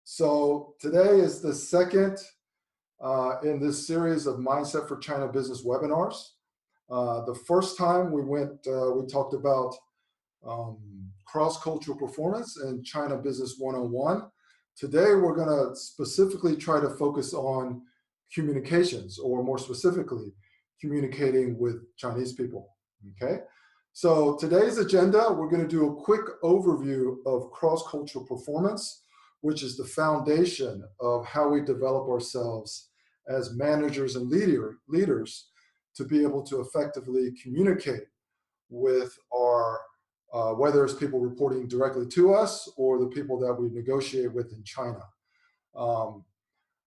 So today is the second in this series of Mindset for China Business webinars. The first time we talked about cross-cultural performance and China Business 101. Today, we're going to specifically try to focus on communications, or more specifically, communicating with Chinese people. Okay. So today's agenda, we're going to do a quick overview of cross-cultural performance, which is the foundation of how we develop ourselves as managers and leaders to be able to effectively communicate with our, whether it's people reporting directly to us or the people that we negotiate with in China.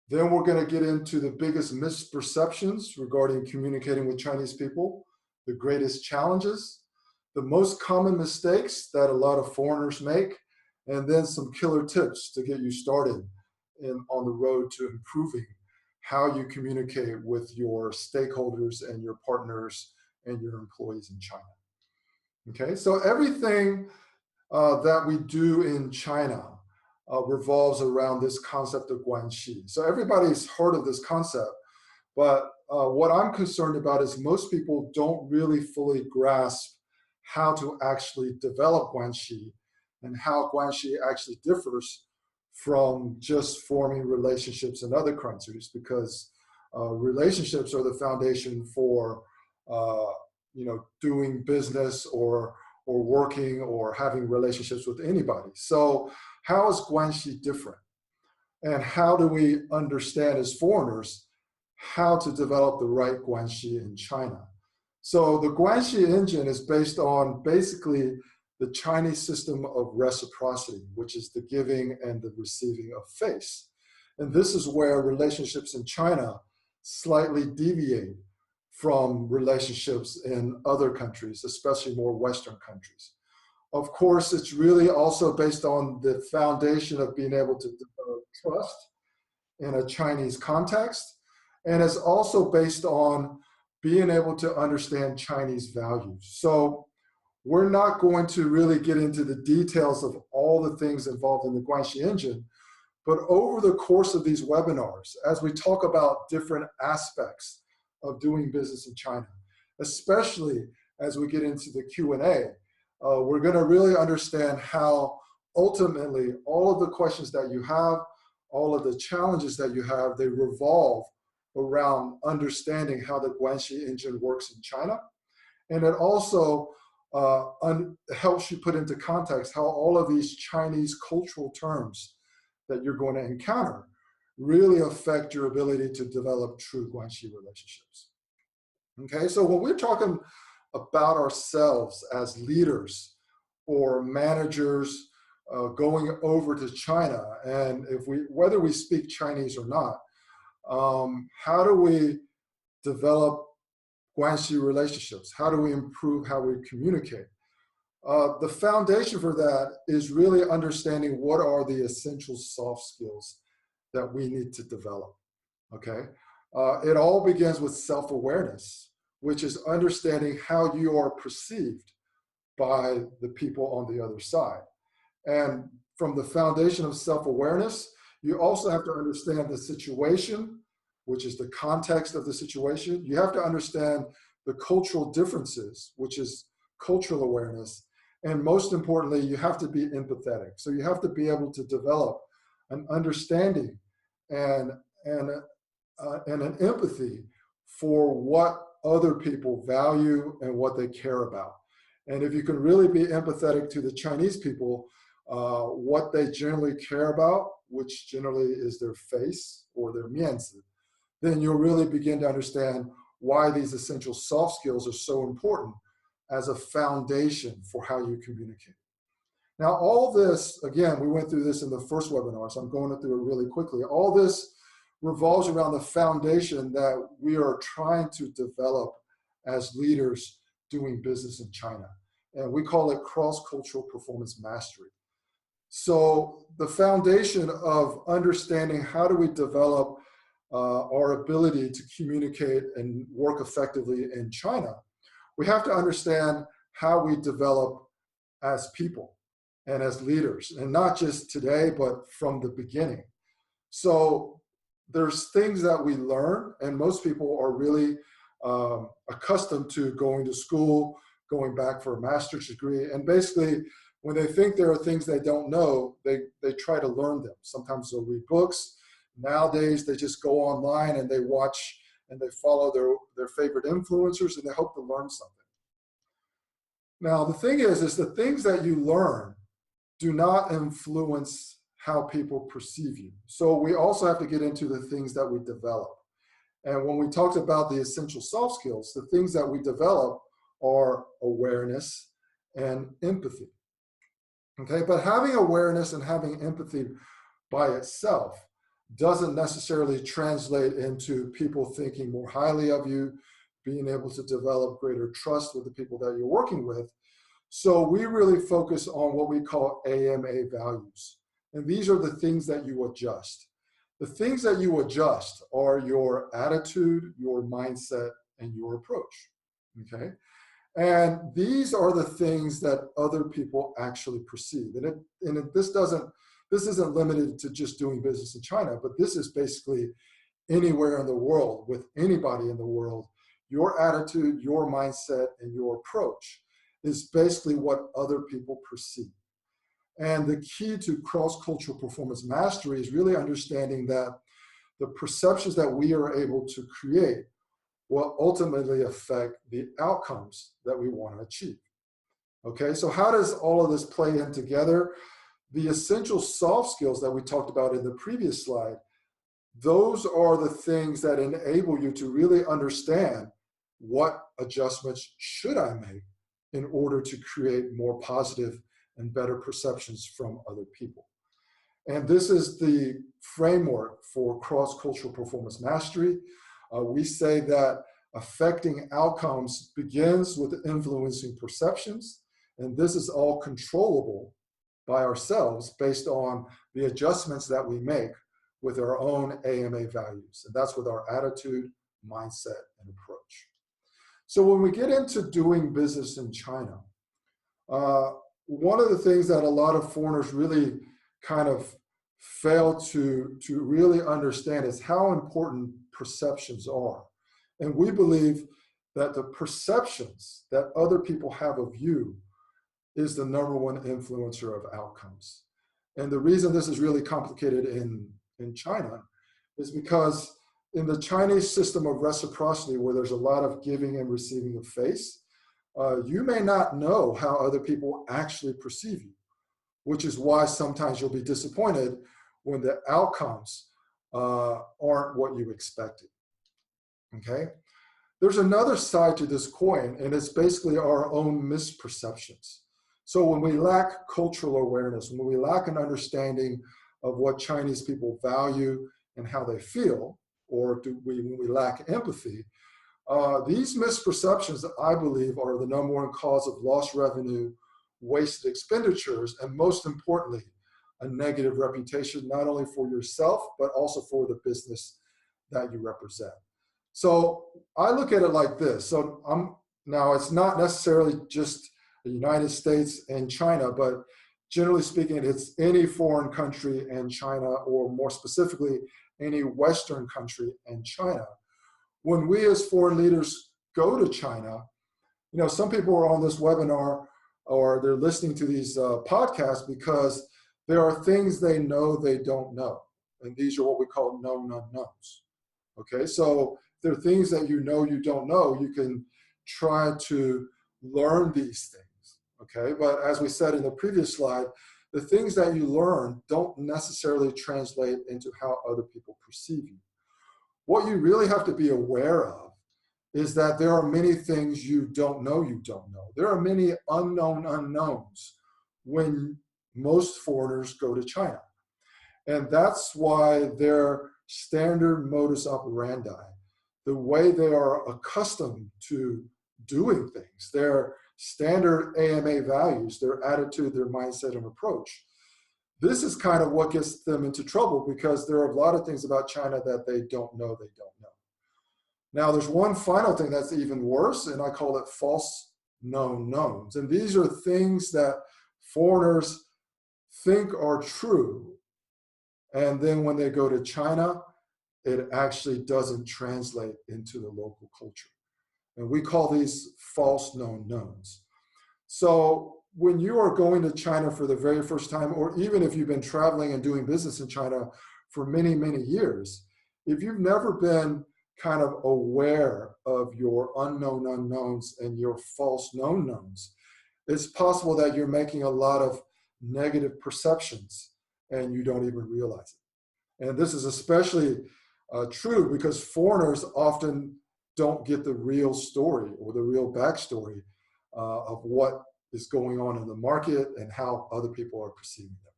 Then we're going to get into the biggest misperceptions regarding communicating with Chinese people, the greatest challenges, the most common mistakes that a lot of foreigners make, and then some killer tips to get you started on the road to improving how you communicate with your stakeholders and your partners and your employees in China. Okay, so everything that we do in China revolves around this concept of Guanxi. So everybody's heard of this concept, but what I'm concerned about is most people don't really fully grasp how to actually develop Guanxi and how Guanxi actually differs from just forming relationships in other countries, because relationships are the foundation for doing business or working or having relationships with anybody. So how is Guanxi different? And how do we understand as foreigners how to develop the right Guanxi in China? So the Guanxi engine is based on basically the Chinese system of reciprocity, which is the giving and the receiving of face. And this is where relationships in China slightly deviate from relationships in other countries, especially more Western countries. Of course, it's really also based on the foundation of being able to develop trust in a Chinese context. And it's also based on being able to understand Chinese values. So we're not going to really get into the details of all the things involved in the Guanxi engine, but over the course of these webinars, as we talk about different aspects of doing business in China, especially as we get into the Q&A, we're going to really understand how ultimately all of the questions that you have, all of the challenges that you have, they revolve around understanding how the Guanxi engine works in China. And it also helps you put into context how all of these Chinese cultural terms that you're going to encounter really affect your ability to develop true Guanxi relationships. Okay, so when we're talking about ourselves as leaders or managers going over to China, and whether we speak Chinese or not, how do we develop Guanxi relationships? How do we improve how we communicate? The foundation for that is really understanding what are the essential soft skills that we need to develop, okay? It all begins with self-awareness, which is understanding how you are perceived by the people on the other side. And from the foundation of self-awareness, you also have to understand the situation, which is the context of the situation. You have to understand the cultural differences, which is cultural awareness. And most importantly, you have to be empathetic. So you have to be able to develop an understanding and an empathy for what other people value and what they care about. And if you can really be empathetic to the Chinese people, what they generally care about, which generally is their face or their mianzi, then you'll really begin to understand why these essential soft skills are so important as a foundation for how you communicate. Now, all this, again, we went through this in the first webinar, so I'm going through it really quickly. All this revolves around the foundation that we are trying to develop as leaders doing business in China. And we call it cross-cultural performance mastery. So the foundation of understanding how do we develop our ability to communicate and work effectively in China, we have to understand how we develop as people. and as leaders, and not just today, but from the beginning. So there's things that we learn, and most people are really accustomed to going to school, going back for a master's degree, and basically when they think there are things they don't know, they try to learn them. Sometimes they'll read books. Nowadays, they just go online and they watch and they follow their favorite influencers, and they hope to learn something. Now, the thing is the things that you learn do not influence how people perceive you. So we also have to get into the things that we develop. And when we talked about the essential soft skills, the things that we develop are awareness and empathy. Okay, but having awareness and having empathy by itself doesn't necessarily translate into people thinking more highly of you, being able to develop greater trust with the people that you're working with. So we really focus on what we call AMA values. And these are the things that you adjust. The things that you adjust are your attitude, your mindset, and your approach, okay? And these are the things that other people actually perceive. This isn't limited to just doing business in China, but this is basically anywhere in the world, with anybody in the world. Your attitude, your mindset, and your approach is basically what other people perceive. And the key to cross-cultural performance mastery is really understanding that the perceptions that we are able to create will ultimately affect the outcomes that we want to achieve. Okay, so how does all of this play in together? The essential soft skills that we talked about in the previous slide, those are the things that enable you to really understand what adjustments should I make in order to create more positive and better perceptions from other people. And this is the framework for cross-cultural performance mastery. We say that affecting outcomes begins with influencing perceptions, and this is all controllable by ourselves based on the adjustments that we make with our own AMA values, and that's with our attitude, mindset, and approach. So when we get into doing business in China, one of the things that a lot of foreigners really kind of fail to really understand is how important perceptions are. And we believe that the perceptions that other people have of you is the #1 influencer of outcomes. And the reason this is really complicated in China is because in the Chinese system of reciprocity, where there's a lot of giving and receiving of face, you may not know how other people actually perceive you, which is why sometimes you'll be disappointed when the outcomes aren't what you expected, okay? There's another side to this coin, and it's basically our own misperceptions. So when we lack cultural awareness, when we lack an understanding of what Chinese people value and how they feel, or when we lack empathy, these misperceptions, I believe, are the #1 cause of lost revenue, wasted expenditures, and most importantly, a negative reputation, not only for yourself, but also for the business that you represent. So I look at it like this. So now it's not necessarily just the United States and China, but generally speaking, it's any foreign country and China, or more specifically, any Western country and China. When we as foreign leaders go to China, you know, some people are on this webinar or they're listening to these podcasts because there are things they know they don't know. And these are what we call known unknowns. Okay, so there are things that you know you don't know, you can try to learn these things. Okay, but as we said in the previous slide, the things that you learn don't necessarily translate into how other people perceive you. What you really have to be aware of is that there are many things you don't know you don't know. There are many unknown unknowns when most foreigners go to China. And that's why their standard modus operandi, the way they are accustomed to doing things, their standard AMA values, their attitude, their mindset, and approach, this is kind of what gets them into trouble, because there are a lot of things about China that they don't know they don't know. Now, there's one final thing that's even worse, and I call it false known knowns. And these are things that foreigners think are true, and then when they go to China, it actually doesn't translate into the local culture. And we call these false known knowns. So when you are going to China for the very first time, or even if you've been traveling and doing business in China for many, many years, if you've never been kind of aware of your unknown unknowns and your false known knowns, it's possible that you're making a lot of negative perceptions and you don't even realize it. And this is especially true because foreigners often don't get the real story or the real backstory of what is going on in the market and how other people are perceiving them.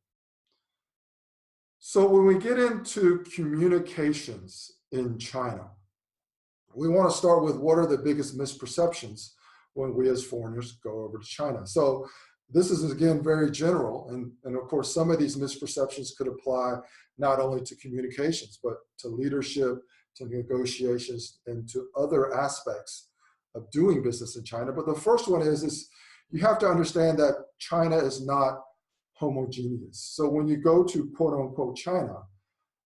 So when we get into communications in China, we want to start with what are the biggest misperceptions when we as foreigners go over to China. So this is, again, very general. And of course, some of these misperceptions could apply not only to communications, but to leadership, to negotiations, and to other aspects of doing business in China. But the first one is you have to understand that China is not homogeneous. So when you go to quote unquote China,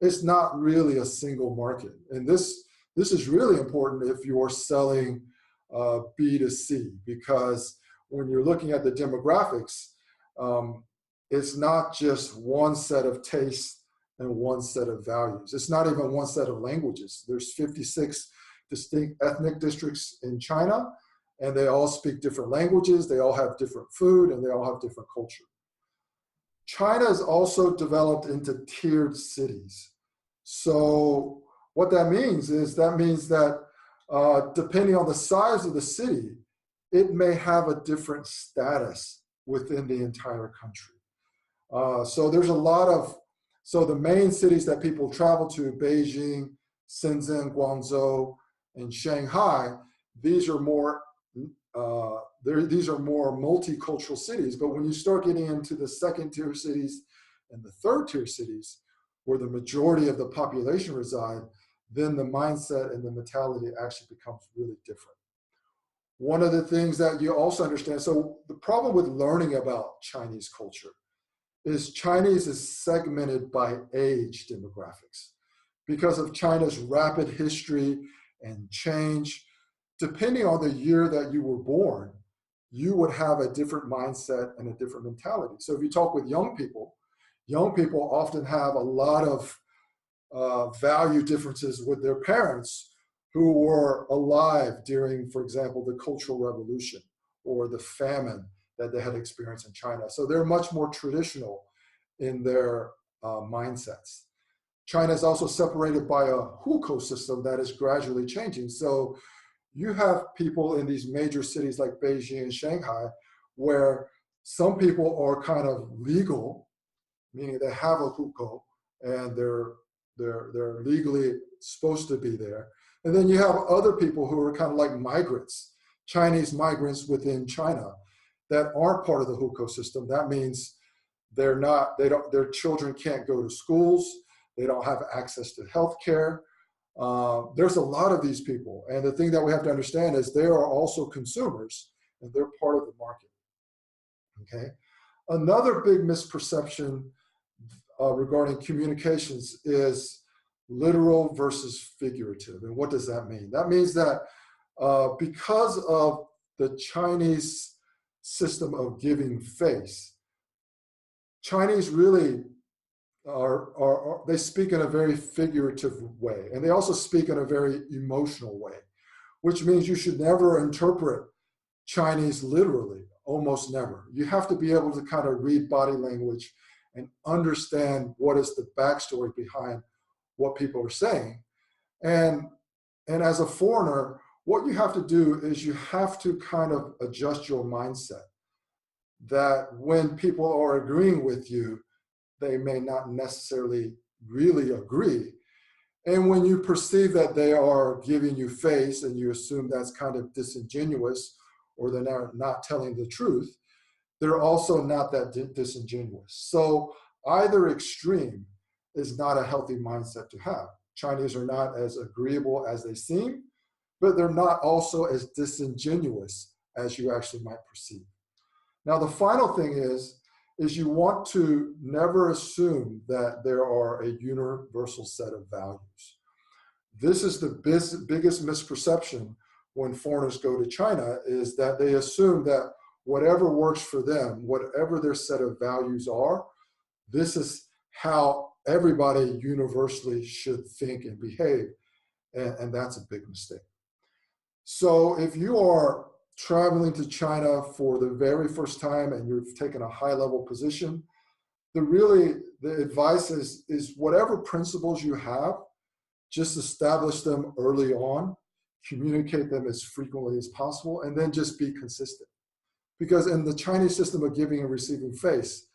it's not really a single market. And this is really important if you're selling B2C, because when you're looking at the demographics, it's not just one set of tastes and one set of values. It's not even one set of languages. There's 56 distinct ethnic districts in China, and they all speak different languages, they all have different food, and they all have different culture. China is also developed into tiered cities. So what that means is that depending on the size of the city, it may have a different status within the entire country. So there's a lot of, so the main cities that people travel to, Beijing, Shenzhen, Guangzhou, and Shanghai, these are more multicultural cities. But when you start getting into the second tier cities and the third tier cities, where the majority of the population reside, then the mindset and the mentality actually becomes really different. One of the things that you also understand, so the problem with learning about Chinese culture is Chinese is segmented by age demographics. Because of China's rapid history and change, depending on the year that you were born, you would have a different mindset and a different mentality. So if you talk with young people often have a lot of value differences with their parents who were alive during, for example, the Cultural Revolution or the famine that they had experienced in China. So they're much more traditional in their mindsets. China is also separated by a hukou system that is gradually changing. So you have people in these major cities like Beijing and Shanghai where some people are kind of legal, meaning they have a hukou and they're legally supposed to be there. And then you have other people who are kind of like migrants, Chinese migrants within China that aren't part of the hukou system. That means their children can't go to schools. They don't have access to healthcare. There's a lot of these people. And the thing that we have to understand is they are also consumers and they're part of the market. Okay. Another big misperception regarding communications is literal versus figurative. And what does that mean? That means that because of the Chinese system of giving face, Chinese really they speak in a very figurative way, and they also speak in a very emotional way, which means you should never interpret Chinese literally, almost never. You have to be able to kind of read body language and understand what is the backstory behind what people are saying. And as a foreigner, what you have to do is you have to kind of adjust your mindset that when people are agreeing with you, they may not necessarily really agree. And when you perceive that they are giving you face and you assume that's kind of disingenuous or they're not telling the truth, they're also not that disingenuous. So either extreme is not a healthy mindset to have. Chinese are not as agreeable as they seem, but they're not also as disingenuous as you actually might perceive. Now, the final thing is is you want to never assume that there are a universal set of values. This is the biggest misperception when foreigners go to China, is that they assume that whatever works for them, whatever their set of values are, this is how everybody universally should think and behave. And that's a big mistake. So if you are traveling to China for the very first time and you've taken a high-level position, the advice is whatever principles you have, just establish them early on, communicate them as frequently as possible, and then just be consistent. Because in the Chinese system of giving and receiving face,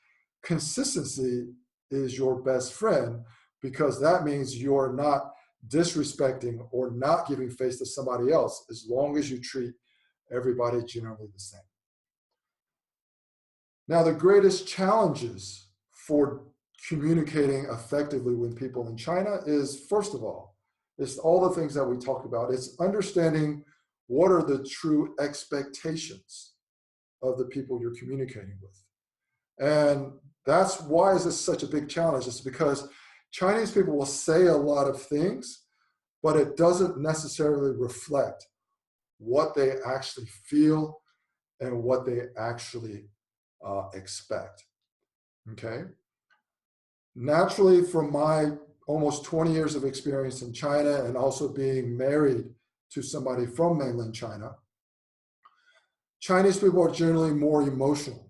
consistency is your best friend, because that means you're not disrespecting or not giving face to somebody else, as long as you treat everybody generally the same. Now, the greatest challenges for communicating effectively with people in China is, first of all, it's all the things that we talked about. It's understanding what are the true expectations of the people you're communicating with. And that's why is this such a big challenge. It's because Chinese people will say a lot of things, but it doesn't necessarily reflect what they actually feel and what they actually expect. Okay? Naturally, from my almost 20 years of experience in China and also being married to somebody from mainland China, Chinese people are generally more emotional.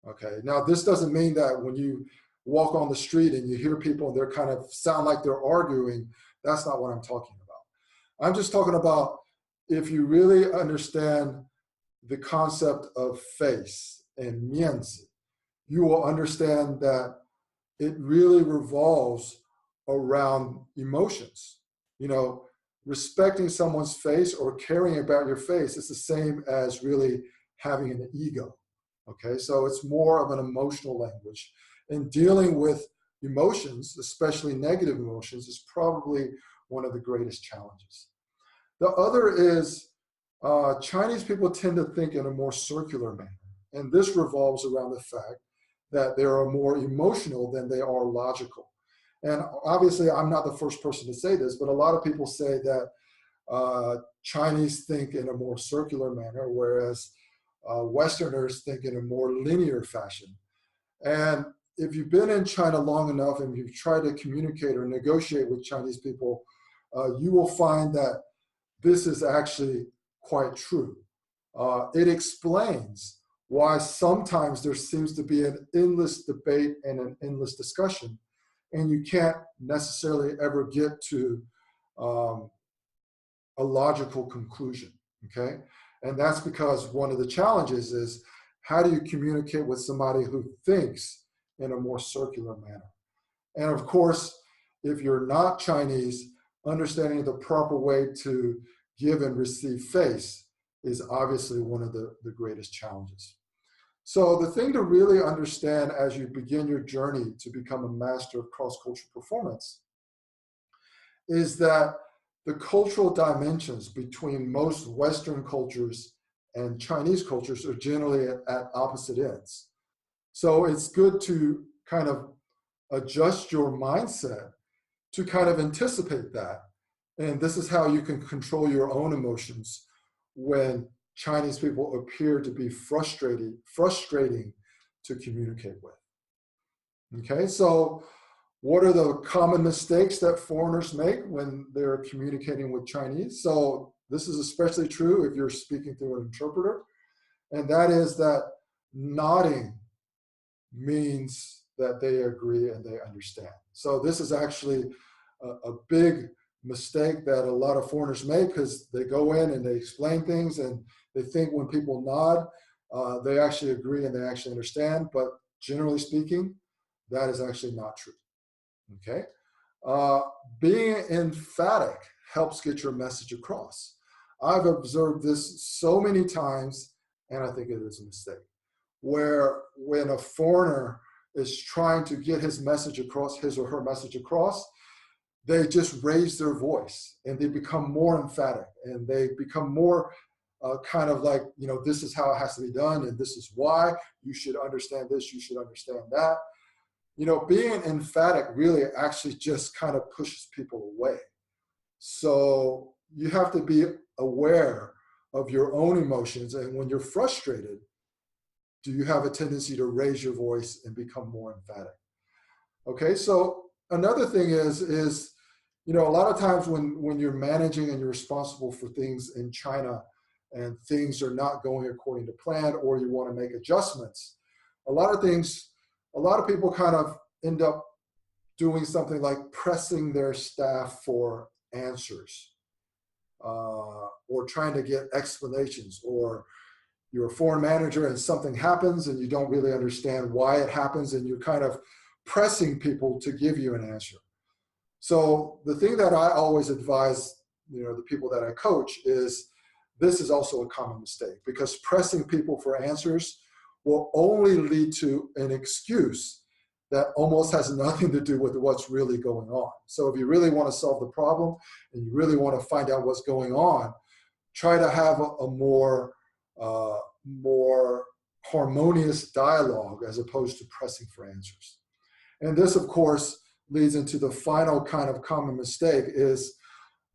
Okay, now this doesn't mean that when you walk on the street and you hear people and they're kind of sound like they're arguing, that's not what I'm talking about. I'm just talking about if you really understand the concept of face and mianzi, you will understand that it really revolves around emotions. You know, respecting someone's face or caring about your face is the same as really having an ego. Okay, so it's more of an emotional language. And dealing with emotions, especially negative emotions, is probably one of the greatest challenges. The other is Chinese people tend to think in a more circular manner. And this revolves around the fact that they are more emotional than they are logical. And obviously, I'm not the first person to say this, but a lot of people say that Chinese think in a more circular manner, whereas Westerners think in a more linear fashion. And if you've been in China long enough and you've tried to communicate or negotiate with Chinese people, you will find that this is actually quite true. It explains why sometimes there seems to be an endless debate and an endless discussion, and you can't necessarily ever get to a logical conclusion, okay? And that's because one of the challenges is, how do you communicate with somebody who thinks in a more circular manner? And of course, if you're not Chinese, understanding the proper way to give and receive face is obviously one of the greatest challenges. So the thing to really understand as you begin your journey to become a master of cross-cultural performance is that the cultural dimensions between most Western cultures and Chinese cultures are generally at opposite ends. So it's good to kind of adjust your mindset to kind of anticipate that. And this is how you can control your own emotions when Chinese people appear to be frustrating to communicate with. Okay, so what are the common mistakes that foreigners make when they're communicating with Chinese? So this is especially true if you're speaking through an interpreter, and that is that nodding means that they agree and they understand. So this is actually a big mistake that a lot of foreigners make, because they go in and they explain things and they think when people nod, they actually agree and they actually understand. But generally speaking, that is actually not true. Okay? Being emphatic helps get your message across. I've observed this so many times, and I think it is a mistake, where when a foreigner is trying to get his message across, his or her message across, they just raise their voice and they become more emphatic and they become more kind of like, this is how it has to be done, and this is why. You should understand this, you should understand that. Being emphatic really actually just kind of pushes people away. So you have to be aware of your own emotions. And when you're frustrated, do you have a tendency to raise your voice and become more emphatic? Okay, so another thing is a lot of times when you're managing and you're responsible for things in China and things are not going according to plan, or you want to make adjustments, a lot of people kind of end up doing something like pressing their staff for answers, or trying to get explanations, or you're a foreign manager and something happens and you don't really understand why it happens, and you're kind of pressing people to give you an answer. So the thing that I always advise, the people that I coach, is this is also a common mistake, because pressing people for answers will only lead to an excuse that almost has nothing to do with what's really going on. So if you really want to solve the problem and you really want to find out what's going on, try to have a more harmonious dialogue as opposed to pressing for answers. And this, of course, leads into the final kind of common mistake is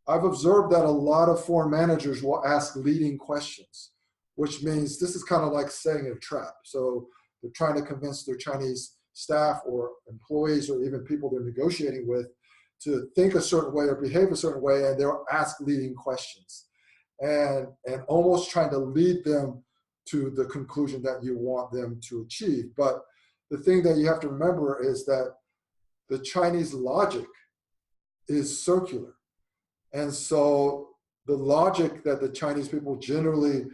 I've observed that a lot of foreign managers will ask leading questions, which means this is kind of like setting a trap. So they're trying to convince their Chinese staff or employees or even people they're negotiating with to think a certain way or behave a certain way, and they'll ask leading questions and almost trying to lead them to the conclusion that you want them to achieve. But the thing that you have to remember is that the Chinese logic is circular. And so the logic that the Chinese people generally,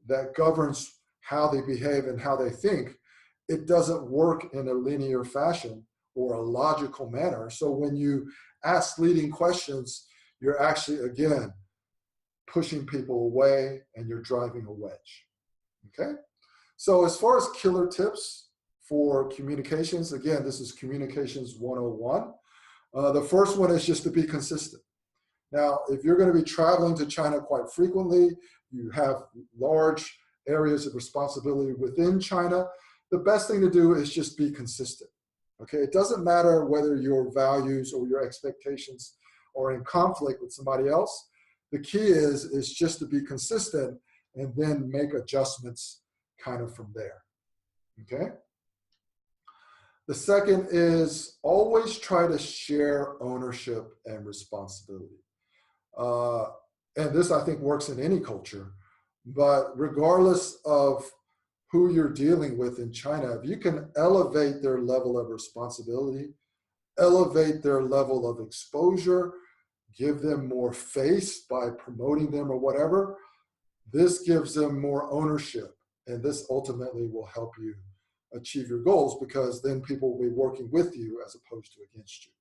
that governs how they behave and how they think, it doesn't work in a linear fashion or a logical manner. So when you ask leading questions, you're actually, again, pushing people away and you're driving a wedge. Okay? So as far as killer tips for communications, again, this is Communications 101. The first one is just to be consistent. Now, if you're going to be traveling to China quite frequently, you have large areas of responsibility within China, the best thing to do is just be consistent. Okay, it doesn't matter whether your values or your expectations are in conflict with somebody else. The key is just to be consistent and then make adjustments kind of from there. Okay. The second is always try to share ownership and responsibility. And this, I think, works in any culture, but regardless of who you're dealing with in China, if you can elevate their level of responsibility, elevate their level of exposure, give them more face by promoting them or whatever, this gives them more ownership. And this ultimately will help you achieve your goals, because then people will be working with you as opposed to against you.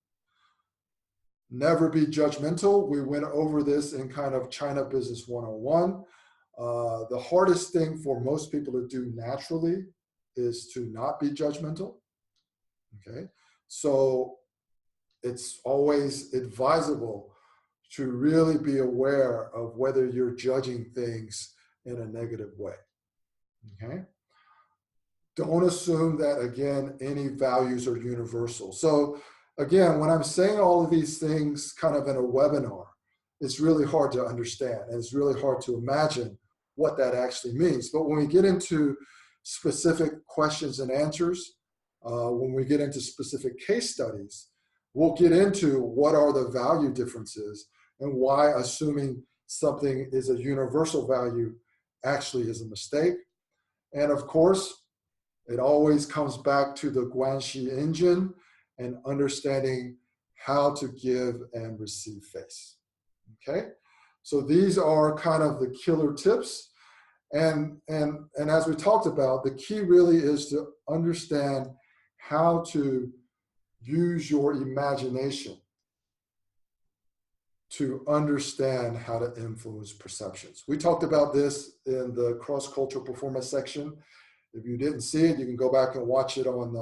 Never be judgmental. We went over this in kind of China Business 101. The hardest thing for most people to do naturally is to not be judgmental. Okay, so it's always advisable to really be aware of whether you're judging things in a negative way. Okay, don't assume that, again, any values are universal. So again, when I'm saying all of these things kind of in a webinar, it's really hard to understand, and it's really hard to imagine what that actually means. But when we get into specific questions and answers, when we get into specific case studies, we'll get into what are the value differences and why assuming something is a universal value actually is a mistake. And of course, it always comes back to the Guanxi engine and understanding how to give and receive face. Okay, so these are kind of the killer tips. And as we talked about, the key really is to understand how to use your imagination to understand how to influence perceptions. We talked about this in the cross-cultural performance section. If you didn't see it, you can go back and watch it on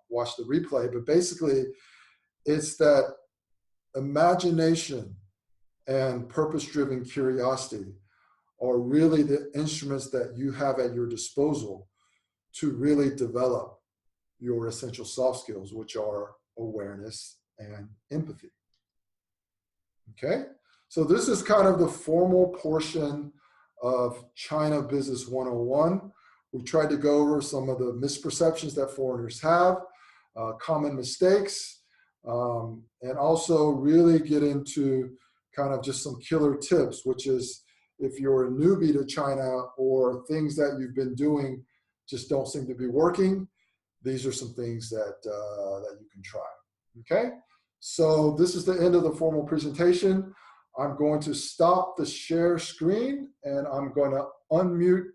watch the replay. But basically, it's that imagination and purpose-driven curiosity are really the instruments that you have at your disposal to really develop your essential soft skills, which are awareness and empathy. Okay, so this is kind of the formal portion of China Business 101. We tried to go over some of the misperceptions that foreigners have, common mistakes, and also really get into kind of just some killer tips, which is if you're a newbie to China or things that you've been doing just don't seem to be working, these are some things that, that you can try, okay? So this is the end of the formal presentation. I'm going to stop the share screen and I'm going to unmute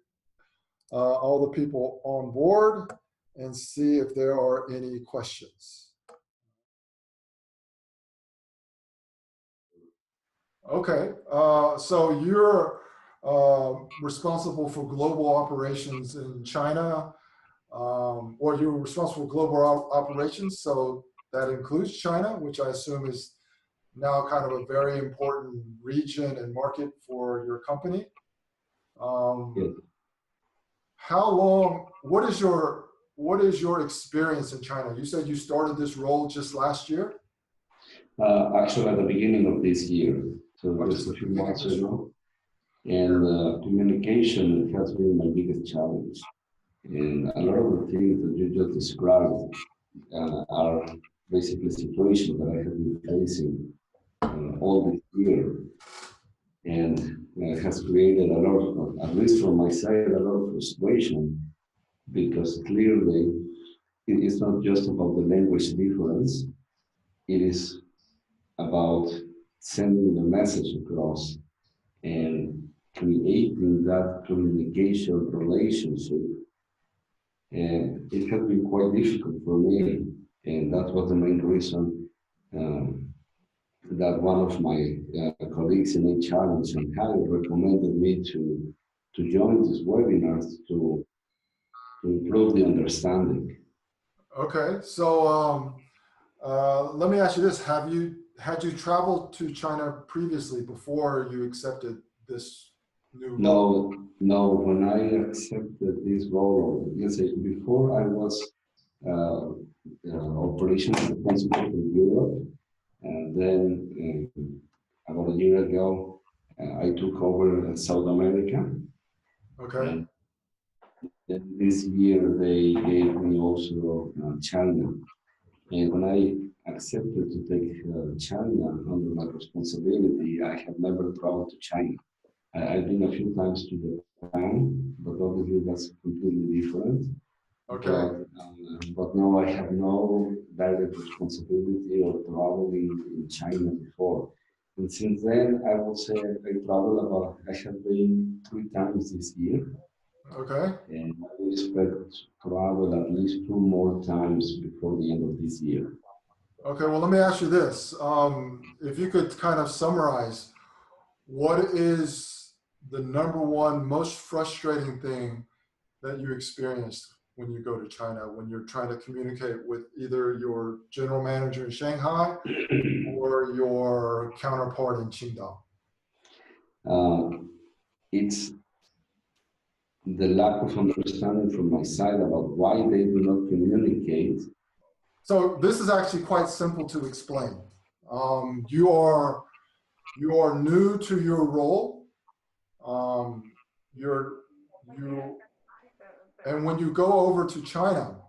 all the people on board and see if there are any questions. Okay, so you're responsible for global operations in China, or you're responsible for global operations, so that includes China, which I assume is now kind of a very important region and market for your company. How long, what is your experience in China? You said you started this role just last year? Actually, at the beginning of this year, so just a few months ago. And communication has been my biggest challenge. And a lot of the things that you just described are basically situations that I have been facing all this year. And it has created a lot of, at least from my side, a lot of frustration, because clearly it is not just about the language difference, it is about sending the message across and creating that communication relationship. And it has been quite difficult for me. And that was the main reason that one of my colleagues in HR in Shanghai recommended me to join these webinars to improve the understanding. Okay, so let me ask you this: had you traveled to China previously before you accepted this new role? No. When I accepted this role, let's say before I was operations responsible in Europe, and then about a year ago, I took over South America. Okay. And then this year they gave me also China. And when I accepted to take China under my responsibility, I have never traveled to China. I've been a few times to Japan, but obviously that's completely different. Okay. But now I have no direct responsibility of traveling in China before. And since then, I will say I have been 3 times this year. Okay. And I will expect to travel at least 2 more times before the end of this year. Okay, well, let me ask you this. If you could kind of summarize, what is the #1 most frustrating thing that you experienced when you go to China, when you're trying to communicate with either your general manager in Shanghai or your counterpart in Qingdao? It's the lack of understanding from my side about why they do not communicate. So this is actually quite simple to explain. You are new to your role. And when you go over to China,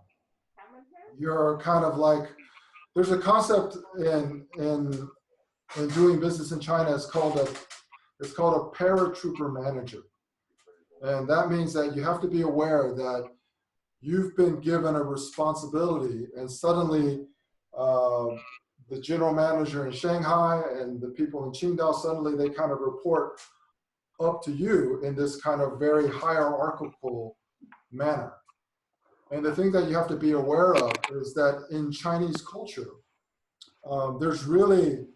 you're kind of like, there's a concept in doing business in China. It's called a paratrooper manager. And that means that you have to be aware that you've been given a responsibility, and suddenly the general manager in Shanghai and the people in Qingdao, suddenly they kind of report up to you in this kind of very hierarchical manner. And the thing that you have to be aware of is that in Chinese culture, there's really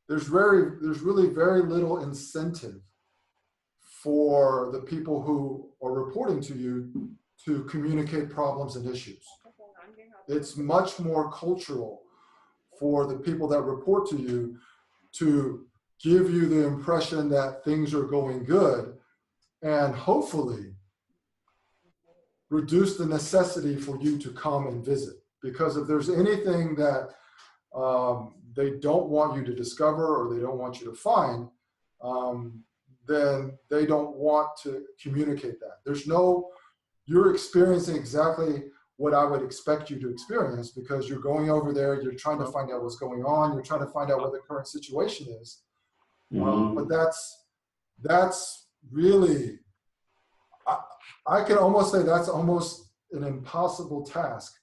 very little incentive for the people who are reporting to you to communicate problems and issues. It's much more cultural for the people that report to you to give you the impression that things are going good and hopefully reduce the necessity for you to come and visit. Because if there's anything that they don't want you to discover or they don't want you to find, then they don't want to communicate that. You're experiencing exactly what I would expect you to experience, because you're going over there, you're trying to find out what's going on, you're trying to find out what the current situation is. But that's really, I can almost say that's almost an impossible task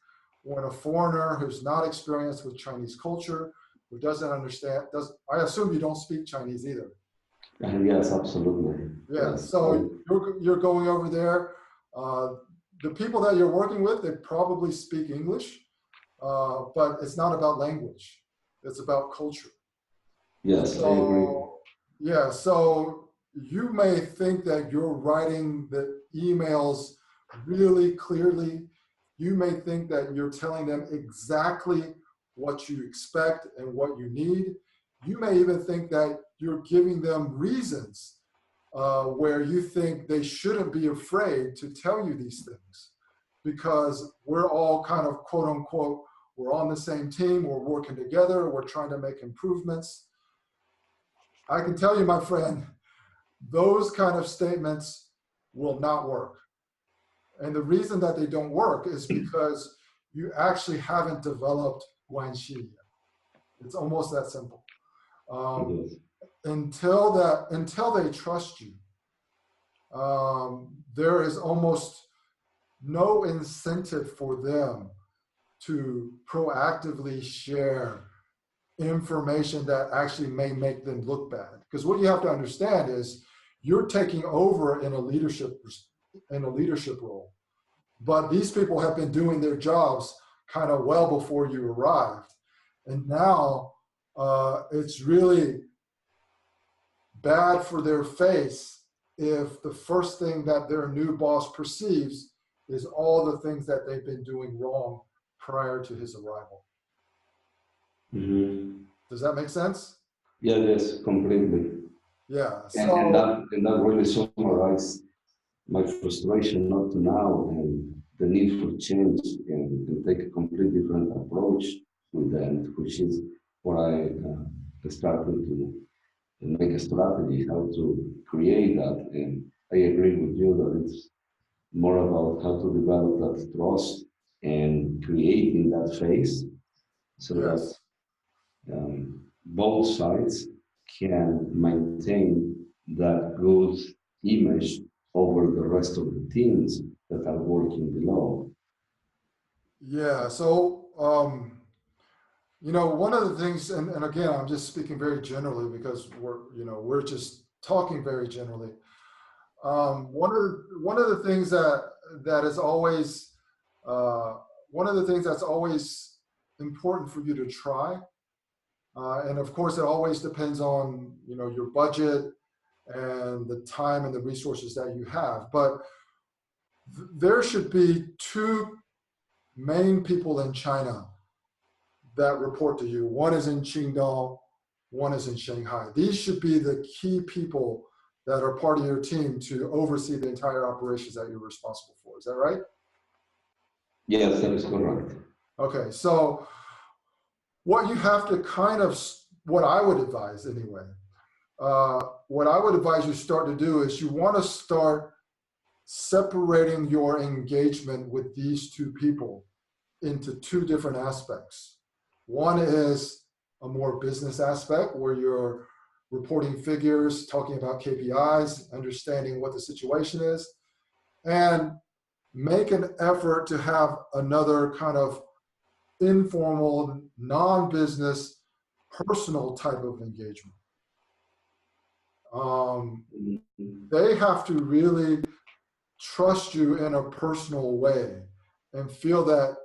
when a foreigner who's not experienced with Chinese culture, who doesn't understand, I assume you don't speak Chinese either. Yes, absolutely. Yeah, yes. so you're going over there. The people that you're working with, they probably speak English, but it's not about language. It's about culture. Yes, So, I agree. yeah, so you may think that you're writing the emails really clearly. You may think that you're telling them exactly what you expect and what you need. You may even think that you're giving them reasons where you think they shouldn't be afraid to tell you these things, because we're all kind of, quote unquote, we're on the same team, we're working together, we're trying to make improvements. I can tell you, my friend, those kind of statements will not work. And the reason that they don't work is because you actually haven't developed Guanxi yet. It's almost that simple. Until they trust you, there is almost no incentive for them to proactively share information that actually may make them look bad. Because what you have to understand is you're taking over in a leadership role, but these people have been doing their jobs kind of well before you arrived, and now it's really bad for their face if the first thing that their new boss perceives is all the things that they've been doing wrong prior to his arrival. Does that make sense? Yeah, yes, completely. Yeah. And that really summarizes my frustration up to now and the need for change and take a completely different approach with them, which is what I started to make a strategy how to create that. And I agree with you that it's more about how to develop that trust and creating that phase so that both sides can maintain that good image over the rest of the teams that are working below. Yeah. So, one of the things, and again, I'm just speaking very generally because we're just talking very generally. One of the things that is always one of the things that's always important for you to try, and of course, it always depends on your budget and the time and the resources that you have. But there should be two main people in China that report to you. One is in Qingdao, one is in Shanghai. These should be the key people that are part of your team to oversee the entire operations that you're responsible for. Is that right? Yes, that is correct. Okay, so what you have to what I would advise anyway, what I would advise you start to do is you want to start separating your engagement with these two people into two different aspects. One is a more business aspect where you're reporting figures, talking about KPIs, understanding what the situation is, and make an effort to have another kind of informal, non-business, personal type of engagement. They have to really trust you in a personal way and feel that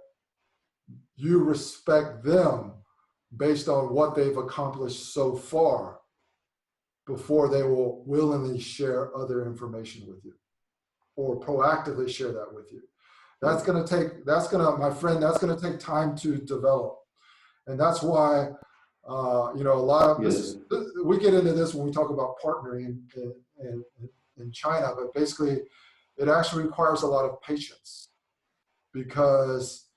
you respect them based on what they've accomplished so far before they will willingly share other information with you or proactively share that with you. That's going to take time to develop. And that's why, a lot of this, we get into this when we talk about partnering and in China, but basically it actually requires a lot of patience, because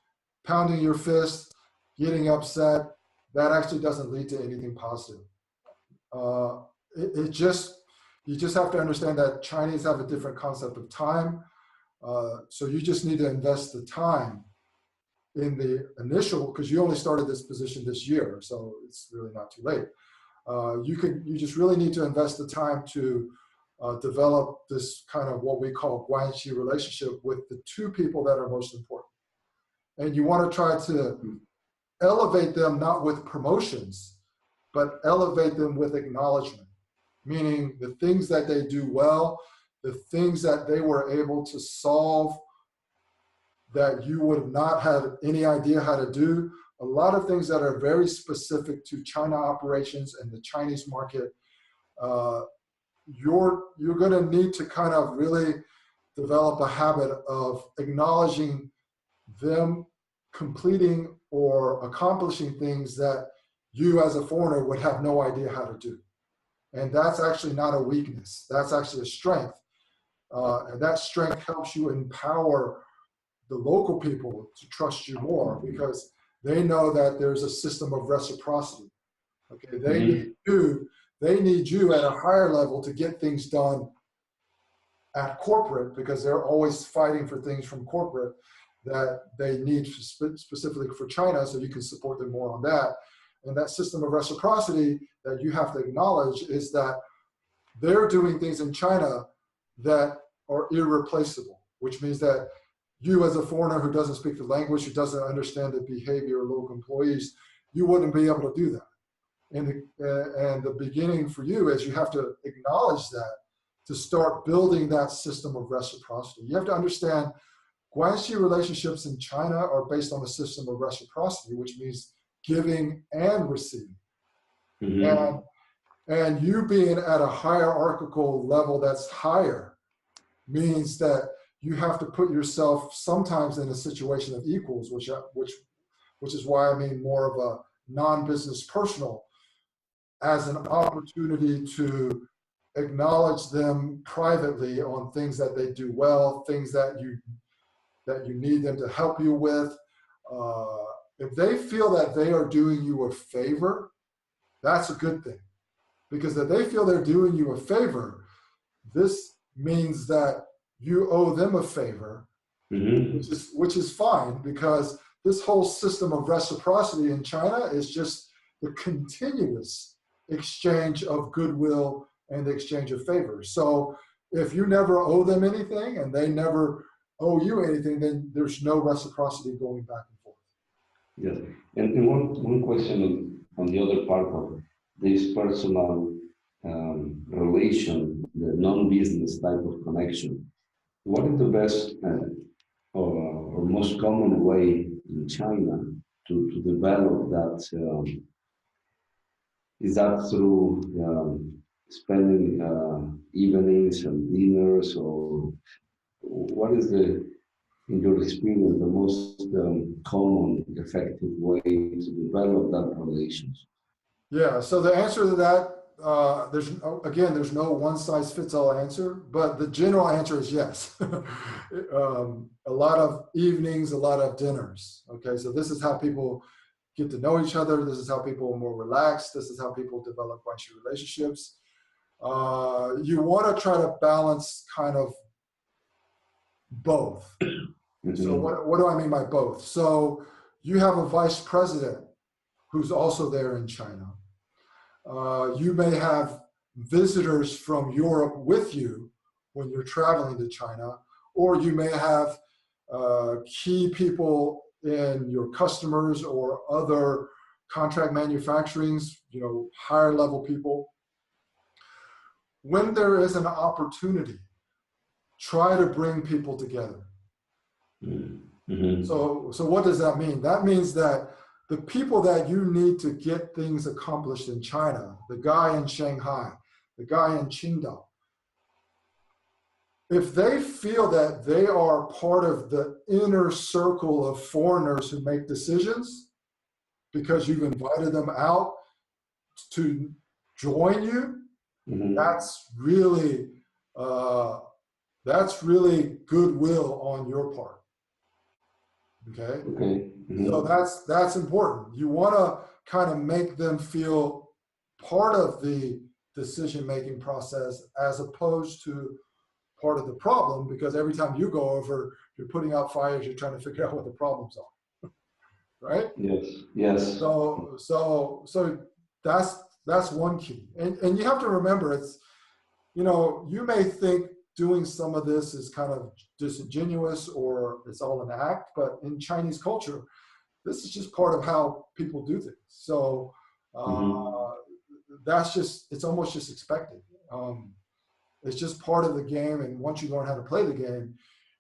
pounding your fist, getting upset, that actually doesn't lead to anything positive. You just have to understand that Chinese have a different concept of time. So you just need to invest the time in the initial, because you only started this position this year, so it's really not too late. You just really need to invest the time to develop this kind of what we call Guanxi relationship with the two people that are most important. And you want to try to elevate them, not with promotions, but elevate them with acknowledgement, meaning the things that they do well, the things that they were able to solve that you would not have any idea how to do. A lot of things that are very specific to China operations and the Chinese market, you're going to need to kind of really develop a habit of acknowledging them completing or accomplishing things that you as a foreigner would have no idea how to do. And that's actually not a weakness. That's actually a strength. And that strength helps you empower the local people to trust you more, because they know that there's a system of reciprocity. Okay, they need you at a higher level to get things done at corporate, because they're always fighting for things from corporate that they need specifically for China, so you can support them more on that. And that system of reciprocity that you have to acknowledge is that they're doing things in China that are irreplaceable, which means that you as a foreigner who doesn't speak the language, who doesn't understand the behavior of local employees, you wouldn't be able to do that. And the beginning for you is you have to acknowledge that to start building that system of reciprocity. You have to understand Guanxi relationships in China are based on a system of reciprocity, which means giving and receiving. Mm-hmm. And you being at a hierarchical level that's higher means that you have to put yourself sometimes in a situation of equals, which is why I mean more of a non-business personal, as an opportunity to acknowledge them privately on things that they do well, things that you need them to help you with. If they feel that they are doing you a favor, that's a good thing. Because if they feel they're doing you a favor, this means that you owe them a favor, mm-hmm. which is fine, because this whole system of reciprocity in China is just the continuous exchange of goodwill and the exchange of favors. So if you never owe them anything and they never owe you anything, then there's no reciprocity going back and forth. Yes, and one question on the other part of this personal relation, the non-business type of connection. What is the best or most common way in China to develop that? Is that through spending evenings and dinners, or what is in your experience, the most common, effective way to develop that relationship? Yeah, so the answer to that, there's no one-size-fits-all answer, but the general answer is yes. A lot of evenings, a lot of dinners. Okay, so this is how people get to know each other. This is how people are more relaxed. This is how people develop Guanxi relationships. You want to try to balance kind of both. Mm-hmm. So what do I mean by both? So you have a vice president who's also there in China. You may have visitors from Europe with you when you're traveling to China, or you may have key people in your customers or other contract manufacturings, higher level people. When there is an opportunity, try to bring people together. Mm-hmm. So what does that mean? That means that the people that you need to get things accomplished in China, the guy in Shanghai, the guy in Qingdao, if they feel that they are part of the inner circle of foreigners who make decisions because you've invited them out to join you, mm-hmm. that's really that's really goodwill on your part. Okay. Okay. Mm-hmm. So that's important. You want to kind of make them feel part of the decision-making process as opposed to part of the problem, because every time you go over, you're putting out fires, you're trying to figure out what the problems are. Right? Yes. Yes. So that's one key. And you have to remember, it's, you may think doing some of this is kind of disingenuous or it's all an act, but in Chinese culture, this is just part of how people do things. So it's almost just expected. It's just part of the game. And once you learn how to play the game,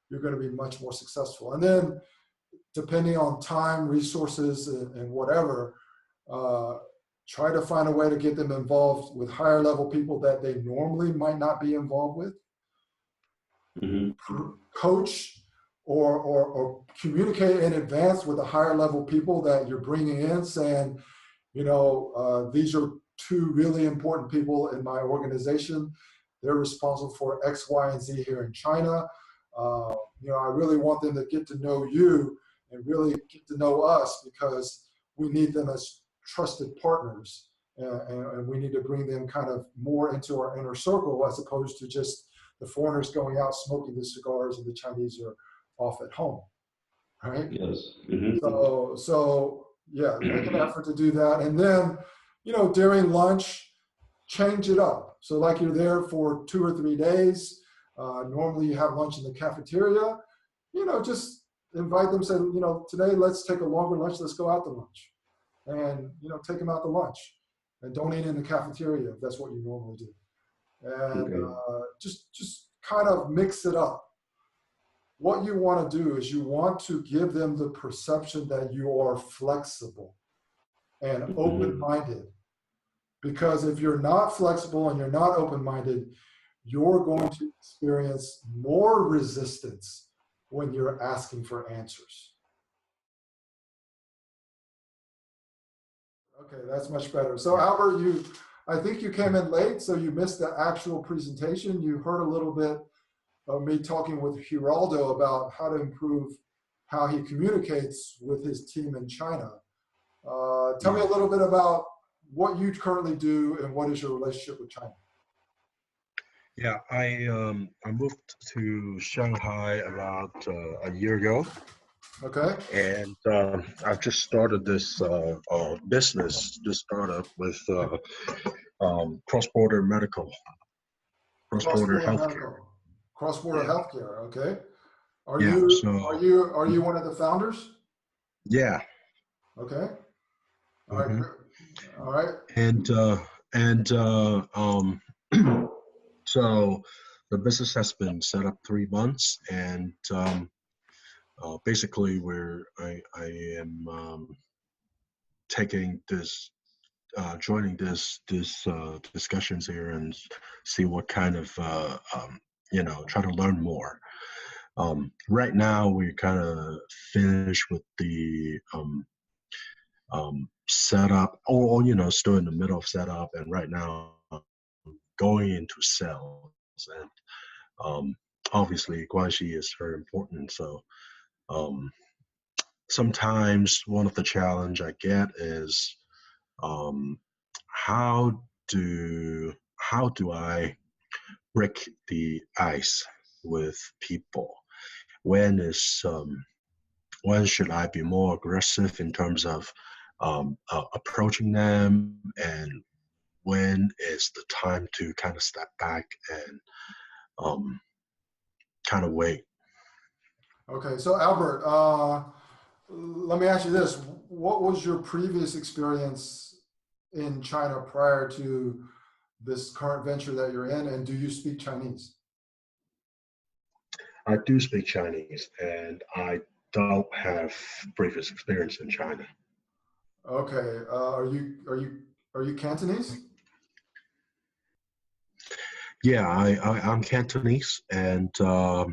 you're going to be much more successful. And then depending on time, resources, and whatever, try to find a way to get them involved with higher level people that they normally might not be involved with. Coach or communicate in advance with the higher level people that you're bringing in, saying, these are two really important people in my organization. They're responsible for X, Y, and Z here in China. I really want them to get to know you and really get to know us, because we need them as trusted partners, and we need to bring them kind of more into our inner circle, as opposed to just the foreigners going out smoking the cigars and the Chinese are off at home, right? Yes. So yeah, make an effort to do that. And then, during lunch, change it up. So like you're there for 2 or 3 days, normally you have lunch in the cafeteria, just invite them, say, today let's take a longer lunch, let's go out to lunch. And, take them out to lunch. And don't eat in the cafeteria if that's what you normally do. And just kind of mix it up. What you want to do is you want to give them the perception that you are flexible and open-minded. Because if you're not flexible and you're not open-minded, you're going to experience more resistance when you're asking for answers. Okay, that's much better. So Albert, I think you came in late, so you missed the actual presentation. You heard a little bit of me talking with Geraldo about how to improve how he communicates with his team in China. Tell me a little bit about what you currently do and what is your relationship with China? Yeah, I moved to Shanghai about a year ago. Okay. And I've just started this business, this startup with cross-border medical, cross-border healthcare. Cross-border healthcare. Okay. Are you one of the founders? Yeah. Okay. All right. All right. And so the business has been set up 3 months, and basically I am taking this, joining this discussions here and see what kind of try to learn more. Right now we kind of finished with the setup, or still in the middle of setup, and right now going into sales. And obviously Guanxi is very important. So sometimes one of the challenge I get is how do I break the ice with people? When should I be more aggressive in terms of approaching them, and when is the time to kind of step back and kind of wait? Okay, so Albert, let me ask you this. What was your previous experience in China prior to this current venture that you're in, and do you speak Chinese? I do speak Chinese, and I don't have previous experience in China. Okay, are you Cantonese? Yeah, I'm Cantonese, and but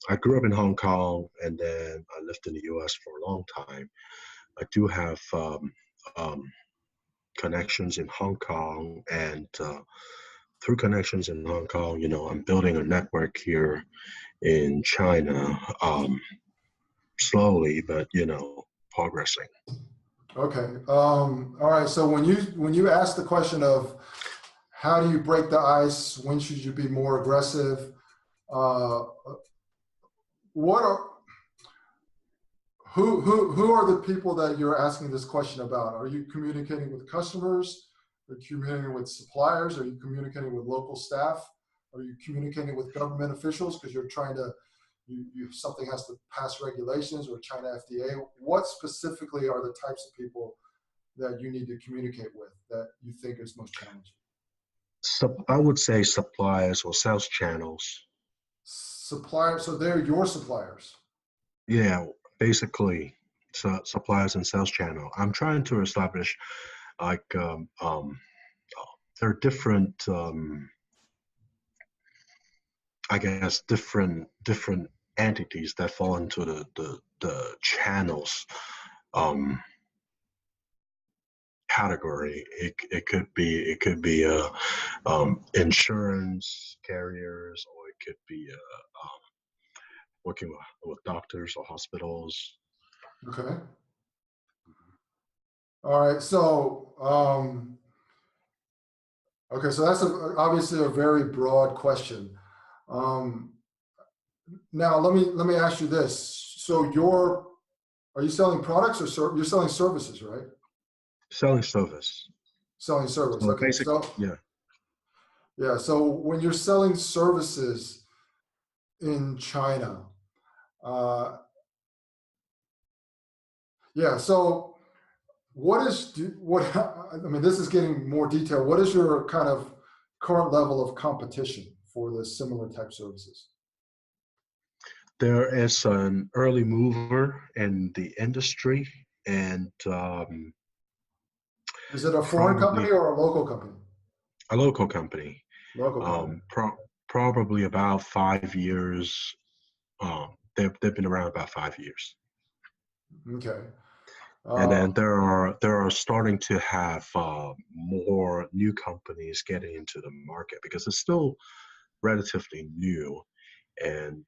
I grew up in Hong Kong, and then I lived in the U.S. for a long time. I do have connections in Hong Kong, and through connections in Hong Kong, I'm building a network here in China, slowly, but progressing. Okay. All right. So when you ask the question of how do you break the ice, when should you be more aggressive? What are who are the people that you're asking this question about? Are you communicating with customers? Are you communicating with suppliers? Are you communicating with local staff? Are you communicating with government officials because you're trying to something has to pass regulations or China FDA? What specifically are the types of people that you need to communicate with that you think is most challenging? So I would say suppliers or sales channels. Suppliers, so they're your suppliers. Yeah, basically, suppliers and sales channel. I'm trying to establish like there are different I guess different entities that fall into the channels category. It could be insurance carriers, or it could be working with doctors or hospitals. Okay. All right. So okay, so that's obviously a very broad question. Now let me ask you this. So are you selling products or you're selling services, right? Selling service. Selling service. So Okay. So yeah. yeah. So when you're selling services in China, yeah. So I mean, this is getting more detailed. What is your kind of current level of competition for the similar type services? There is an early mover in the industry, and Is it a foreign company or a local company? A local company. Local company. Probably about 5 years. They've been around about 5 years. Okay. And then there are starting to have more new companies getting into the market because it's still relatively new, and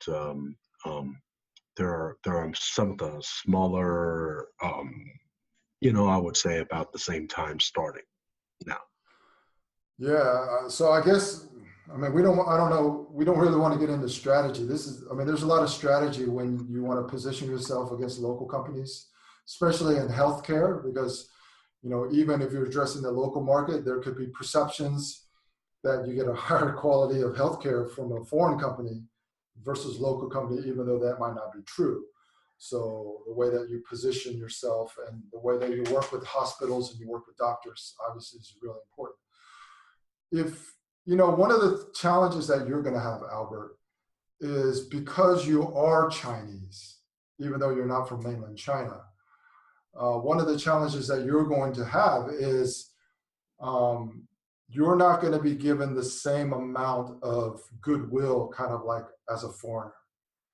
there are some of the smaller, I would say about the same time starting now. Yeah. So I guess, I mean, I don't know, we don't really want to get into strategy. I mean, there's a lot of strategy when you want to position yourself against local companies, especially in healthcare, because, even if you're addressing the local market, there could be perceptions that you get a higher quality of healthcare from a foreign company versus local company, even though that might not be true. So the way that you position yourself and the way that you work with hospitals and you work with doctors, obviously, is really important. One of the challenges that you're going to have, Albert, is because you are Chinese, even though you're not from mainland China. One of the challenges that you're going to have is you're not going to be given the same amount of goodwill, kind of like as a foreigner.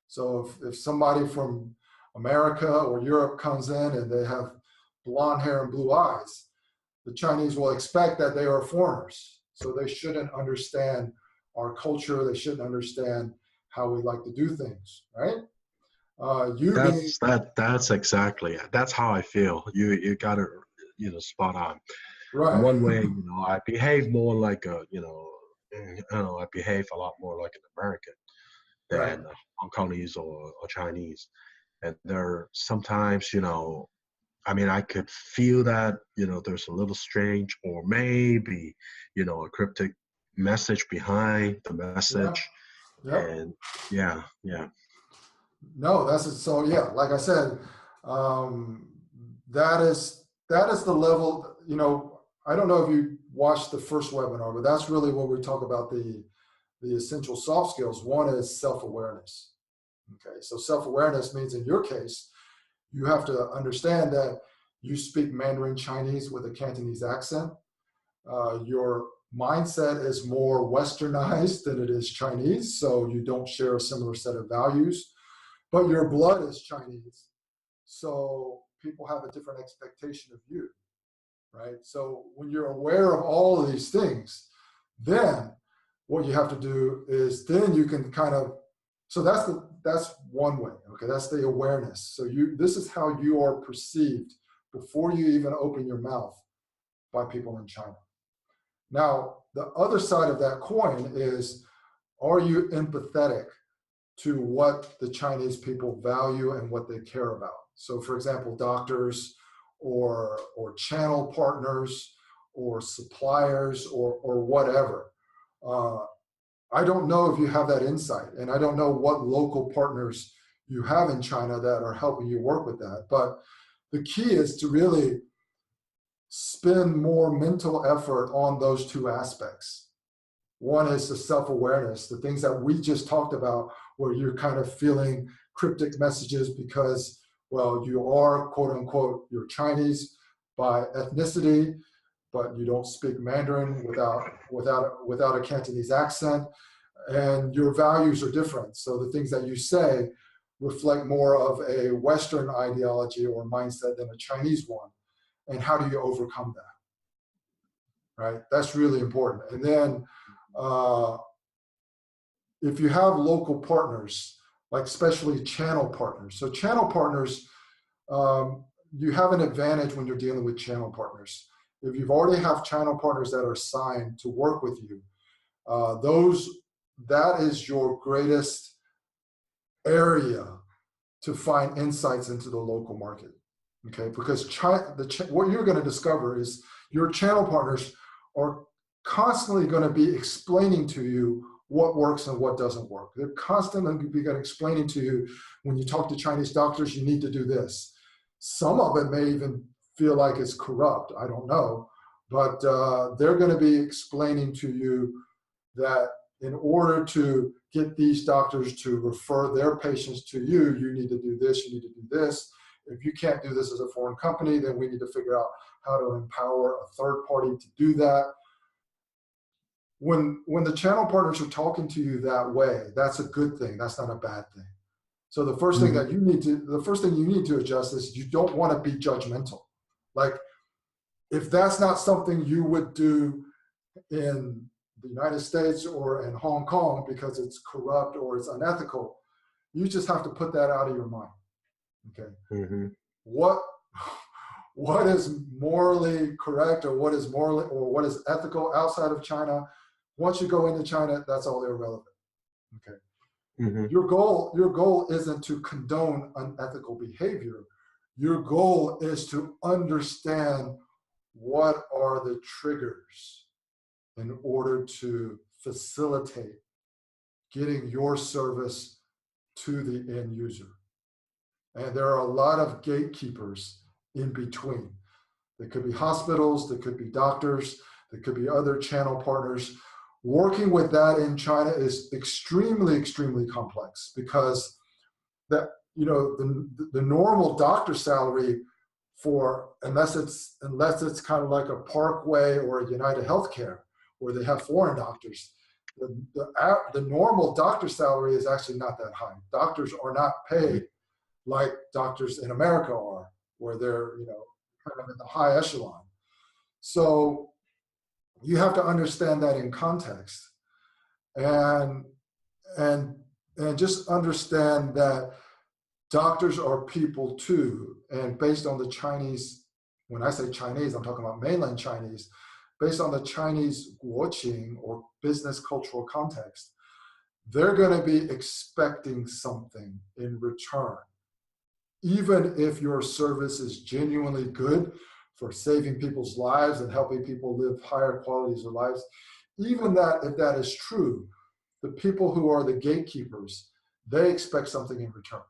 So if somebody from America or Europe comes in and they have blonde hair and blue eyes, the Chinese will expect that they are foreigners. So they shouldn't understand our culture. They shouldn't understand how we like to do things, right? That's exactly, that's how I feel. You got it, spot on. Right. In one way, I behave more like I behave a lot more like an American than Hong Kongese or Chinese. And there sometimes, I mean, I could feel that, there's a little strange or maybe, a cryptic message behind the message. Yeah. Yep. And yeah. No, so yeah, like I said, that is the level, I don't know if you watched the first webinar, but that's really what we talk about, the essential soft skills. One is self-awareness. Okay, so self-awareness means in your case, you have to understand that you speak Mandarin Chinese with a Cantonese accent. Your mindset is more westernized than it is Chinese, so you don't share a similar set of values, but your blood is Chinese, so people have a different expectation of you. right? So when you're aware of all of these things, then what you have to do is then you can kind of, so that's one way, okay? That's the awareness. So this is how you are perceived before you even open your mouth by people in China. Now, the other side of that coin is, are you empathetic to what the Chinese people value and what they care about? So for example, doctors or channel partners or suppliers or whatever. I don't know if you have that insight, and I don't know what local partners you have in China that are helping you work with that. But the key is to really spend more mental effort on those two aspects. One is the self-awareness, the things that we just talked about, where you're kind of feeling cryptic messages because, well, you are, quote unquote, you're Chinese by ethnicity, but you don't speak Mandarin without a Cantonese accent, and your values are different. So the things that you say reflect more of a Western ideology or mindset than a Chinese one. And how do you overcome that, right? That's really important. And then if you have local partners, like especially channel partners. So channel partners, you have an advantage when you're dealing with channel partners. If you've already have channel partners that are signed to work with you, that is your greatest area to find insights into the local market. Okay, because what you're going to discover is your channel partners are constantly going to be explaining to you what works and what doesn't work. They're constantly going to be explaining to you, when you talk to Chinese doctors, you need to do this. Some of it may even feel like it's corrupt. I don't know. But they're going to be explaining to you that in order to get these doctors to refer their patients to you, you need to do this, you need to do this. If you can't do this as a foreign company, then we need to figure out how to empower a third party to do that. When the channel partners are talking to you that way, that's a good thing. That's not a bad thing. So the first thing that you need to adjust is you don't want to be judgmental. Like, if that's not something you would do in the United States or in Hong Kong because it's corrupt or it's unethical, you just have to put that out of your mind. Okay. Mm-hmm. What is morally correct or what is ethical outside of China? Once you go into China, that's all irrelevant. Okay. Mm-hmm. Your goal isn't to condone unethical behavior. Your goal is to understand what are the triggers in order to facilitate getting your service to the end user. And there are a lot of gatekeepers in between. There could be hospitals, there could be doctors, there could be other channel partners. Working with that in China is extremely, extremely complex, because the normal doctor salary unless it's kind of like a Parkway or a United Healthcare where they have foreign doctors, the normal doctor salary is actually not that high. Doctors are not paid like doctors in America are, where they're kind of in the high echelon. So you have to understand that in context, and just understand that doctors are people too. And based on the Chinese, when I say Chinese, I'm talking about mainland Chinese, based on the Chinese Guoqing or business cultural context, they're going to be expecting something in return. Even if your service is genuinely good for saving people's lives and helping people live higher qualities of lives, even that, if that is true, the people who are the gatekeepers, they expect something in return.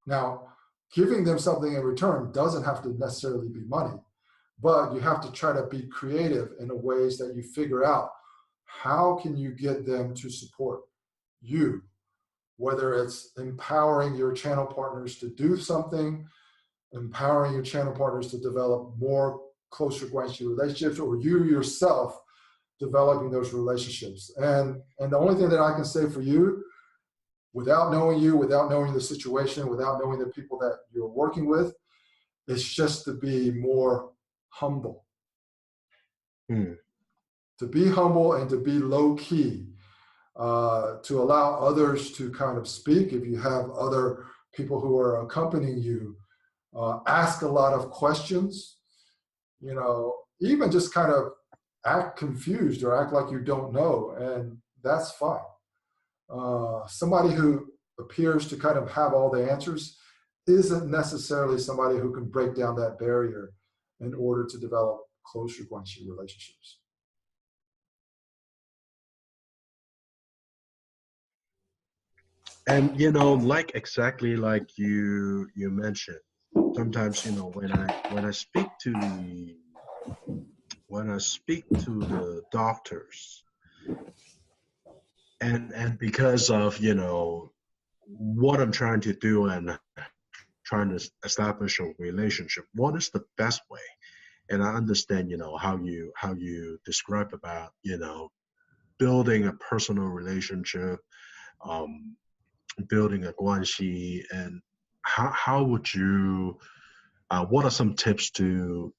Now, giving them something in return doesn't have to necessarily be money, but you have to try to be creative in the ways that you figure out how can you get them to support you, whether it's empowering your channel partners to do something, empowering your channel partners to develop more closer Guanxi relationships, or you yourself developing those relationships. And the only thing that I can say for you, without knowing you, without knowing the situation, without knowing the people that you're working with, is just to be more humble. Hmm. To be humble and to be low key, to allow others to kind of speak. If you have other people who are accompanying you, ask a lot of questions, even just kind of act confused or act like you don't know, and that's fine. Somebody who appears to kind of have all the answers isn't necessarily somebody who can break down that barrier in order to develop closer Guanxi relationships. And like exactly like you mentioned, sometimes when I speak to the doctors, and because of what I'm trying to do and trying to establish a relationship, what is the best way? And I understand how you describe about building a personal relationship, um, building a guanxi, and how would you what are some tips to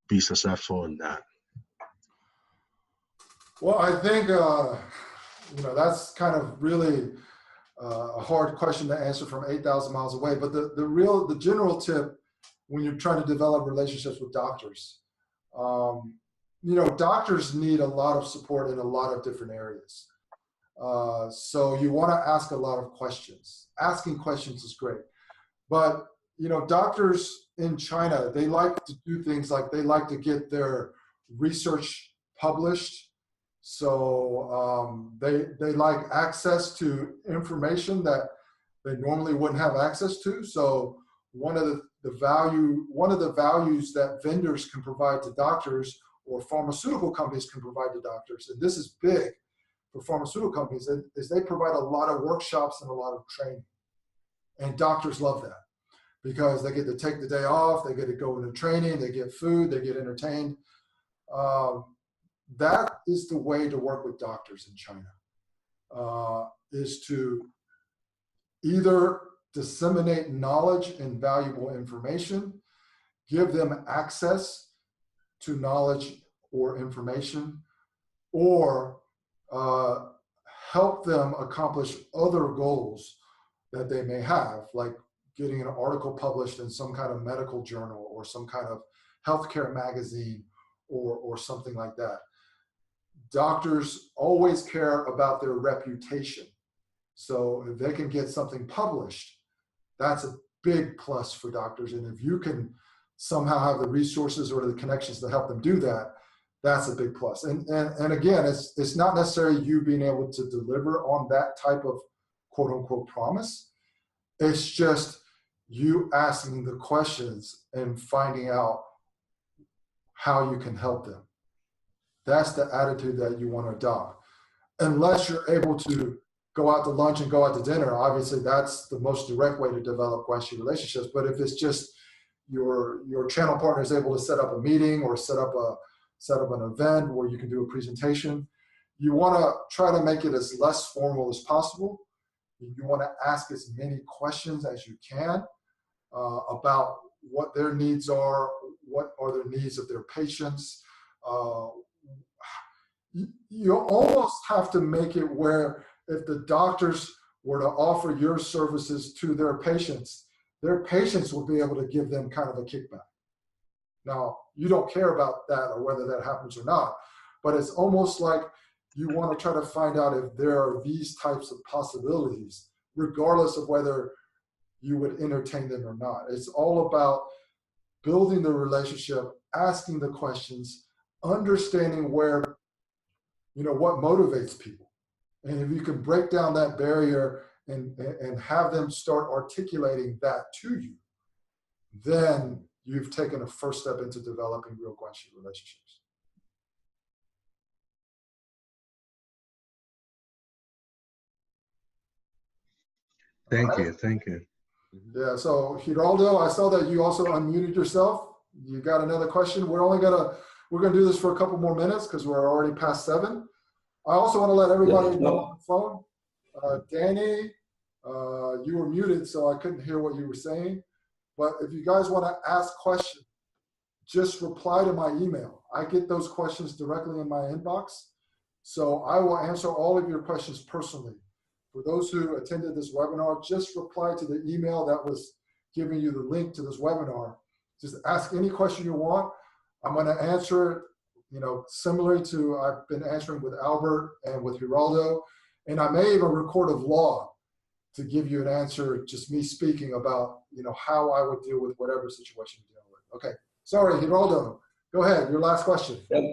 be successful in that? Well, I think that's kind of really a hard question to answer from 8,000 miles away. But the general tip when you're trying to develop relationships with doctors, doctors need a lot of support in a lot of different areas. So you want to ask a lot of questions. Asking questions is great, but doctors in China, they like to do things like they like to get their research published. So they like access to information that they normally wouldn't have access to. So one of the values that vendors can provide to doctors or pharmaceutical companies can provide to doctors, and this is big for pharmaceutical companies, is they provide a lot of workshops and a lot of training. And doctors love that because they get to take the day off, they get to go into training, they get food, they get entertained. That is the way to work with doctors in China, is to either disseminate knowledge and valuable information, give them access to knowledge or information, or help them accomplish other goals that they may have, like getting an article published in some kind of medical journal or some kind of healthcare magazine or something like that. Doctors always care about their reputation. So if they can get something published, that's a big plus for doctors. And if you can somehow have the resources or the connections to help them do that, that's a big plus. And again, it's not necessarily you being able to deliver on that type of quote unquote promise. It's just you asking the questions and finding out how you can help them. That's the attitude that you want to adopt. Unless you're able to go out to lunch and go out to dinner, obviously that's the most direct way to develop Guanxi relationships. But if it's just your channel partner is able to set up a meeting or set up an event where you can do a presentation, you want to try to make it as less formal as possible. You want to ask as many questions as you can about what their needs are, what are the needs of their patients. You almost have to make it where if the doctors were to offer your services to their patients will be able to give them kind of a kickback. Now, you don't care about that or whether that happens or not, but it's almost like you want to try to find out if there are these types of possibilities, regardless of whether you would entertain them or not. It's all about building the relationship, asking the questions, understanding where, what motivates people. And if you can break down that barrier and have them start articulating that to you, then you've taken a first step into developing real Guanxi relationships. Thank you. Yeah, so Geraldo, I saw that you also unmuted yourself. You got another question. We're gonna do this for a couple more minutes because we're already past 7. I also want to let everybody know on the phone. Danny, you were muted, so I couldn't hear what you were saying. But if you guys want to ask questions, just reply to my email. I get those questions directly in my inbox. So I will answer all of your questions personally. For those who attended this webinar, just reply to the email that was giving you the link to this webinar. Just ask any question you want. I'm going to answer it, you know, similarly to I've been answering with Albert and with Geraldo. And I may even record a vlog to give you an answer, just me speaking about, you know, how I would deal with whatever situation you're dealing with. Okay. Sorry, Geraldo. Go ahead. Your last question. Yep.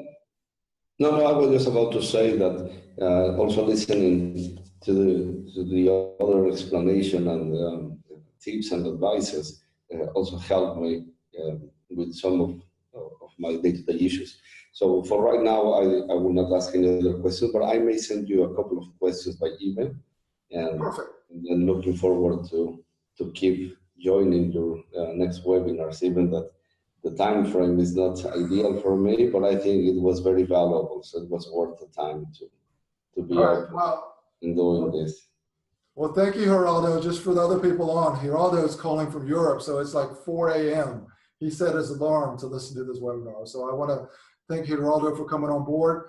No, I was just about to say that also listening to the other explanation and tips and advices also helped me with some of my day-to-day issues. So for right now, I will not ask any other questions, but I may send you a couple of questions by email. And then looking forward to keep joining your next webinars, even that the time frame is not ideal for me, but I think it was very valuable, so it was worth the time to be open in doing this. Well, thank you, Geraldo. Just for the other people on, Geraldo is calling from Europe, so it's like 4 a.m. He set his alarm to listen to this webinar. So I want to thank Geraldo for coming on board.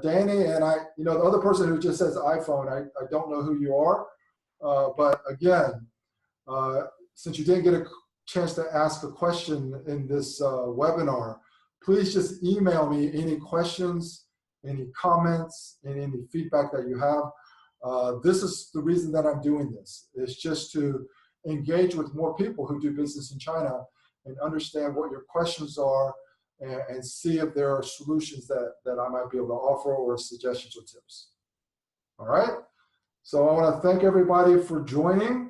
Danny and I, you know, the other person who just says iPhone, I don't know who you are, but again, since you didn't get a chance to ask a question in this webinar, please just email me any questions, any comments, and any feedback that you have. This is the reason that I'm doing this. It's just to engage with more people who do business in China and understand what your questions are and see if there are solutions that I might be able to offer or suggestions or tips. All right. So I want to thank everybody for joining.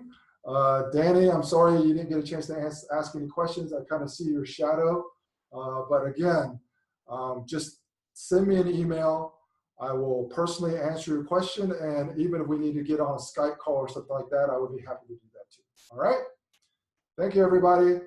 Danny, I'm sorry you didn't get a chance to ask any questions. I kind of see your shadow. But again, just send me an email. I will personally answer your question. And even if we need to get on a Skype call or something like that, I would be happy to do that too. All right. Thank you, everybody.